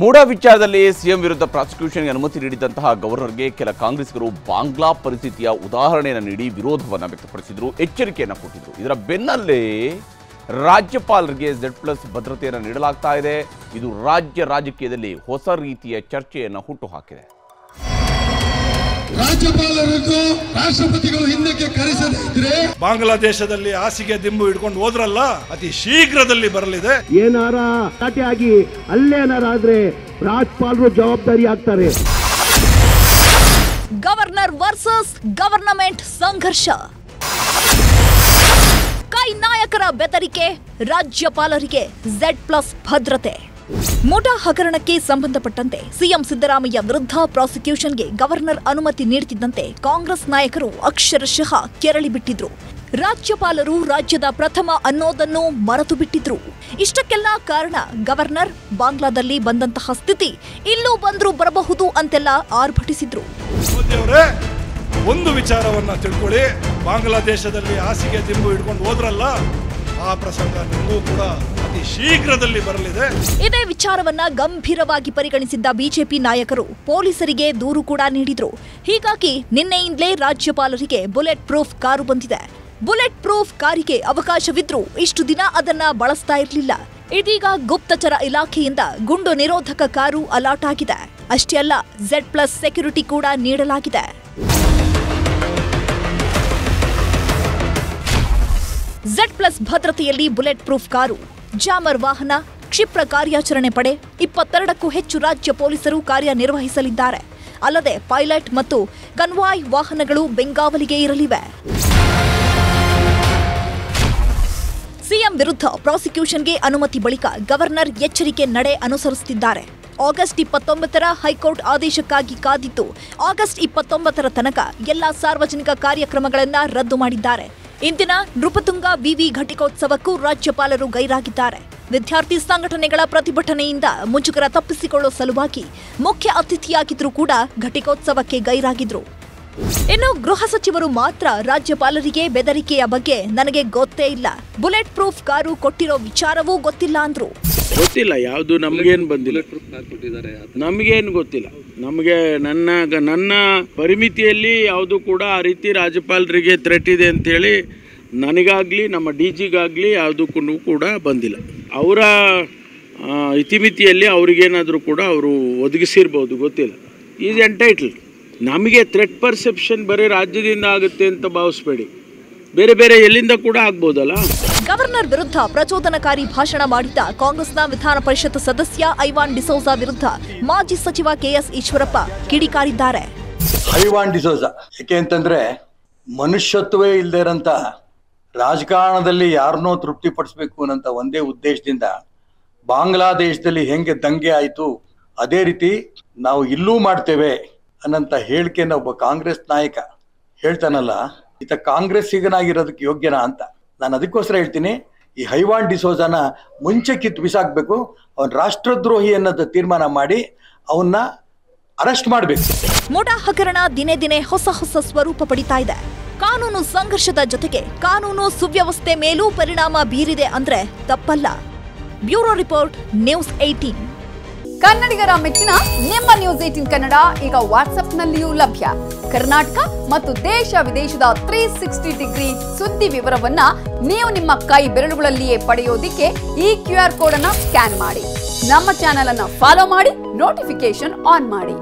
ಮೂಡಾ ವಿಚಾರದಲ್ಲಿ ಸಿಎಂ ವಿರುದ್ಧ ಪ್ರಾಸಿಕ್ಯೂಷನ್ಗೆ ಅನುಮತಿ ನೀಡಿದಂತಹ ಗವರ್ನರ್ಗೆ ಕೆಲ ಕಾಂಗ್ರೆಸ್ಗರು ಬಾಂಗ್ಲಾ ಪರಿಸ್ಥಿತಿಯ ಉದಾಹರಣೆಯನ್ನು ನೀಡಿ ವಿರೋಧವನ್ನು ವ್ಯಕ್ತಪಡಿಸಿದರು, ಎಚ್ಚರಿಕೆಯನ್ನು ಕೊಟ್ಟಿದ್ರು. ಇದರ ಬೆನ್ನಲ್ಲೇ ರಾಜ್ಯಪಾಲರಿಗೆ Z+ ಭದ್ರತೆಯನ್ನು ನೀಡಲಾಗ್ತಾ ಇದೆ. ಇದು ರಾಜ್ಯ ರಾಜಕೀಯದಲ್ಲಿ ಹೊಸ ರೀತಿಯ ಚರ್ಚೆಯನ್ನು ಹುಟ್ಟುಹಾಕಿದೆ. ರಾಜ್ಯಪಾಲರನ್ನು ರಾಷ್ಟ್ರಪತಿಗಳು ಹಿಂದಕ್ಕೆ ಕರೆಸದೇ ಇದ್ರೆ ಬಾಂಗ್ಲಾದೇಶದಲ್ಲಿ ಹಾಸಿಗೆ ದಿಂಬು ಹಿಡ್ಕೊಂಡು ಹೋದ್ರಲ್ಲ, ಅತಿ ಶೀಘ್ರದಲ್ಲಿ ಬರಲಿದೆ. ಏನಾರ ಆಗಿ ಅಲ್ಲೇನಾರಾದ್ರೆ ರಾಜ್ಯಪಾಲರು ಜವಾಬ್ದಾರಿ ಆಗ್ತಾರೆ. ಗವರ್ನರ್ ವರ್ಸಸ್ ಗವರ್ನಮೆಂಟ್ ಸಂಘರ್ಷ. ಕೈ ನಾಯಕರ ಬೆದರಿಕೆ, ರಾಜ್ಯಪಾಲರಿಗೆ Z+ ಭದ್ರತೆ. ಮುಡಾ ಹಗರಣಕ್ಕೆ ಸಂಬಂಧಪಟ್ಟಂತೆ ಸಿಎಂ ಸಿದ್ದರಾಮಯ್ಯ ವಿರುದ್ಧ ಪ್ರಾಸಿಕ್ಯೂಷನ್ಗೆ ಗವರ್ನರ್ ಅನುಮತಿ ನೀಡುತ್ತಿದ್ದಂತೆ ಕಾಂಗ್ರೆಸ್ ನಾಯಕರು ಅಕ್ಷರಶಃ ಕೆರಳಿ ಬಿಟ್ಟಿದ್ರು. ರಾಜ್ಯಪಾಲರು ರಾಜ್ಯದ ಪ್ರಥಮ ಅನ್ನೋದನ್ನು ಮರೆತು ಬಿಟ್ಟಿದ್ರು. ಇಷ್ಟಕ್ಕೆಲ್ಲ ಕಾರಣ ಗವರ್ನರ್ ಬಾಂಗ್ಲಾದಲ್ಲಿ ಬಂದಂತಹ ಸ್ಥಿತಿ ಇಲ್ಲೂ ಬಂದ್ರೂ ಬರಬಹುದು ಅಂತೆಲ್ಲ ಆರ್ಭಟಿಸಿದ್ರು. ಒಂದು ವಿಚಾರವನ್ನ ತಿಳ್ಕೊಳ್ಳಿ, ಬಾಂಗ್ಲಾದೇಶದಲ್ಲಿ ಹಾಸಿಗೆ ದಿಂಬು ಹಿಡ್ಕೊಂಡು ಹೋದ್ರಲ್ಲ, ಆ ಪ್ರಸಂಗ ನಿಮಗೂ ಕೂಡ ಅತಿ ಶೀಘ್ರದಲ್ಲಿ ಬರಲಿದೆ. ಇದೇ ವಿಚಾರವನ್ನ ಗಂಭೀರವಾಗಿ ಪರಿಗಣಿಸಿದ್ದ ಬಿಜೆಪಿ ನಾಯಕರು ಪೊಲೀಸರಿಗೆ ದೂರು ಕೂಡ ನೀಡಿದ್ರು. ಹೀಗಾಗಿ ನಿನ್ನೆಯಿಂದಲೇ ರಾಜ್ಯಪಾಲರಿಗೆ ಬುಲೆಟ್ ಪ್ರೂಫ್ ಕಾರು ಬಂದಿದೆ. ಬುಲೆಟ್ ಪ್ರೂಫ್ ಕಾರಿಗೆ ಅವಕಾಶವಿದ್ರೂ ಇಷ್ಟು ದಿನ ಅದನ್ನ ಬಳಸ್ತಾ ಇರಲಿಲ್ಲ. ಇದೀಗ ಗುಪ್ತಚರ ಇಲಾಖೆಯಿಂದ ಗುಂಡು ನಿರೋಧಕ ಕಾರು ಅಲಾಟ್ ಆಗಿದೆ. ಅಷ್ಟೇ ಅಲ್ಲ, Z+ ಸೆಕ್ಯೂರಿಟಿ ಕೂಡ ನೀಡಲಾಗಿದೆ. Z+ ಭದ್ರತೆಯಲ್ಲಿ ಬುಲೆಟ್ ಪ್ರೂಫ್ ಕಾರು, ಜಾಮರ್ ವಾಹನ, ಕ್ಷಿಪ್ರ ಕಾರ್ಯಾಚರಣೆ ಪಡೆ, 22ಕ್ಕೂ ಹೆಚ್ಚು ರಾಜ್ಯ ಪೊಲೀಸರು ಕಾರ್ಯನಿರ್ವಹಿಸಲಿದ್ದಾರೆ. ಅಲ್ಲದೆ ಪೈಲಟ್ ಮತ್ತು ಕನ್ವಾಯ್ ವಾಹನಗಳು ಬೆಂಗಾವಲಿಗೆ ಇರಲಿವೆ. ಸಿಎಂ ವಿರುದ್ಧ ಪ್ರಾಸಿಕ್ಯೂಷನ್ಗೆ ಅನುಮತಿ ಬಳಿಕ ಗವರ್ನರ್ ಎಚ್ಚರಿಕೆ ನಡೆ ಅನುಸರಿಸುತ್ತಿದ್ದಾರೆ. ಆಗಸ್ಟ್ 29ರ ಹೈಕೋರ್ಟ್ ಆದೇಶಕ್ಕಾಗಿ ಕಾದಿದ್ದು ಆಗಸ್ಟ್ 29ರ ತನಕ ಎಲ್ಲ ಸಾರ್ವಜನಿಕ ಕಾರ್ಯಕ್ರಮಗಳನ್ನು ರದ್ದು ಮಾಡಿದ್ದಾರೆ. ಇಂದಿನ ನೃಪತುಂಗ ವಿವಿ ಘಟಿಕೋತ್ಸವಕ್ಕೂ ರಾಜ್ಯಪಾಲರು ಗೈರಾಗಿದ್ದಾರೆ. ವಿದ್ಯಾರ್ಥಿ ಸಂಘಟನೆಗಳ ಪ್ರತಿಭಟನೆಯಿಂದ ಮುಜುಗರ ತಪ್ಪಿಸಿಕೊಳ್ಳುವ ಸಲುವಾಗಿ ಮುಖ್ಯ ಅತಿಥಿಯಾಗಿದ್ರೂ ಕೂಡ ಘಟಿಕೋತ್ಸವಕ್ಕೆ ಗೈರಾಗಿದ್ರು. ಇನ್ನು ಗೃಹ ಸಚಿವರು ಮಾತ್ರ ರಾಜ್ಯಪಾಲರಿಗೆ ಬೆದರಿಕೆಯ ಬಗ್ಗೆ ನನಗೆ ಗೊತ್ತೇ ಇಲ್ಲ, ಬುಲೆಟ್ ಪ್ರೂಫ್ ಕಾರು ಕೊಟ್ಟಿರೋ ವಿಚಾರವೂ ಗೊತ್ತಿಲ್ಲ ಅಂದ್ರು. ಗೊತ್ತಿಲ್ಲ, ಯಾವುದು ನಮಗೇನು ಬಂದಿಲ್ಲ, ನಮಗೇನು ಗೊತ್ತಿಲ್ಲ. ನಮಗೆ ನನ್ನ ಪರಿಮಿತಿಯಲ್ಲಿ ಯಾವುದು ಕೂಡ ಆ ರೀತಿ ರಾಜ್ಯಪಾಲರಿಗೆ ಥ್ರೆಟ್ ಇದೆ ಅಂಥೇಳಿ ನನಗಾಗಲಿ ನಮ್ಮ DGಗಾಗಲಿ ಯಾವುದಕ್ಕೂ ಕೂಡ ಬಂದಿಲ್ಲ. ಅವರ ಇತಿಮಿತಿಯಲ್ಲಿ ಅವ್ರಿಗೇನಾದರೂ ಕೂಡ ಅವರು ಒದಗಿಸಿರ್ಬೋದು, ಗೊತ್ತಿಲ್ಲ. Is entitle. ನಮಗೆ ಥ್ರೆಟ್ ಪರ್ಸೆಪ್ಷನ್ ಬರೀ ರಾಜ್ಯದಿಂದ ಆಗುತ್ತೆ ಅಂತ ಭಾವಿಸ್ಬೇಡಿ, ಬೇರೆ ಬೇರೆ ಎಲ್ಲಿಂದ ಕೂಡ ಆಗ್ಬೋದಲ್ಲ. ಗವರ್ನರ್ ವಿರುದ್ಧ ಪ್ರಚೋದನಕಾರಿ ಭಾಷಣ ಮಾಡಿದ್ದ ಕಾಂಗ್ರೆಸ್ನ ವಿಧಾನ ಪರಿಷತ್ ಸದಸ್ಯ ಐವಾನ್ ಡಿಸೋಜಾ ವಿರುದ್ಧ ಮಾಜಿ ಸಚಿವ KS ಈಶ್ವರಪ್ಪ ಕಿಡಿಕಾರಿದ್ದಾರೆ. ಐವಾನ್ ಡಿಸೋಜಾ ಯಾಕೆ ಅಂತಂದ್ರೆ, ಮನುಷ್ಯತ್ವೇ ಇಲ್ಲದೆ ಇರೋಂಥ ರಾಜಕಾರಣದಲ್ಲಿ ಯಾರನ್ನೋ ತೃಪ್ತಿಪಡಿಸ್ಬೇಕು ಅನ್ನೋಂಥ ಒಂದೇ ಉದ್ದೇಶದಿಂದ ಬಾಂಗ್ಲಾದೇಶದಲ್ಲಿ ಹೆಂಗೆ ದಂಗೆ ಆಯಿತು ಅದೇ ರೀತಿ ನಾವು ಇಲ್ಲೂ ಮಾಡ್ತೇವೆ ಅನ್ನೋಂಥ ಹೇಳಿಕೆಯನ್ನು ಒಬ್ಬ ಕಾಂಗ್ರೆಸ್ ನಾಯಕ ಹೇಳ್ತಾನಲ್ಲ, ಈತ ಕಾಂಗ್ರೆಸ್ಸಿಗನಾಗಿರೋದಕ್ಕೆ ಯೋಗ್ಯನಾ ಅಂತ. ನಾನು ಅದಕ್ಕೋಸ್ಕರ ಹೇಳ್ತೀನಿ, ಈ ಐವಾನ್ ಡಿಸೋಜಾನ ಮುಂಚೆ ಕಿತ್ತು ಬಿಸಾಕಬೇಕು. ಅವನ ರಾಷ್ಟ್ರದ್ರೋಹಿ ಅನ್ನೋದು ತೀರ್ಮಾನ ಮಾಡಿ ಅವನ್ನ ಅರೆಸ್ಟ್ ಮಾಡಬೇಕು. ಮುಡಾ ಹಗರಣ ದಿನೇ ದಿನೇ ಹೊಸ ಸ್ವರೂಪ ಪಡಿತಾ ಇದೆ. ಕಾನೂನು ಸಂಘರ್ಷದ ಜೊತೆಗೆ ಕಾನೂನು ಸುವ್ಯವಸ್ಥೆ ಮೇಲೂ ಪರಿಣಾಮ ಬೀರಿದೆ ಅಂದ್ರೆ ತಪ್ಪಲ್ಲ. Bureau report, news 18. ಕನ್ನಡಿಗರ ಮೆಚ್ಚಿನ ನಿಮ್ಮ ನ್ಯೂಸ್ 18 ಕನ್ನಡ ಈಗ ವಾಟ್ಸ್ಆಪ್ನಲ್ಲಿಯೂ ಲಭ್ಯ. ಕರ್ನಾಟಕ ಮತ್ತು ದೇಶ ವಿದೇಶದ 360 ಡಿಗ್ರಿ ಸುದ್ದಿ ವಿವರವನ್ನ ನೀವು ನಿಮ್ಮ ಕೈ ಬೆರಳುಗಳಲ್ಲಿಯೇ ಪಡೆಯೋದಿಕ್ಕೆ ಈ QR ಕೋಡ್ ಅನ್ನ ಸ್ಕ್ಯಾನ್ ಮಾಡಿ. ನಮ್ಮ ಚಾನೆಲ್ ಅನ್ನ ಫಾಲೋ ಮಾಡಿ, ನೋಟಿಫಿಕೇಶನ್ ಆನ್ ಮಾಡಿ.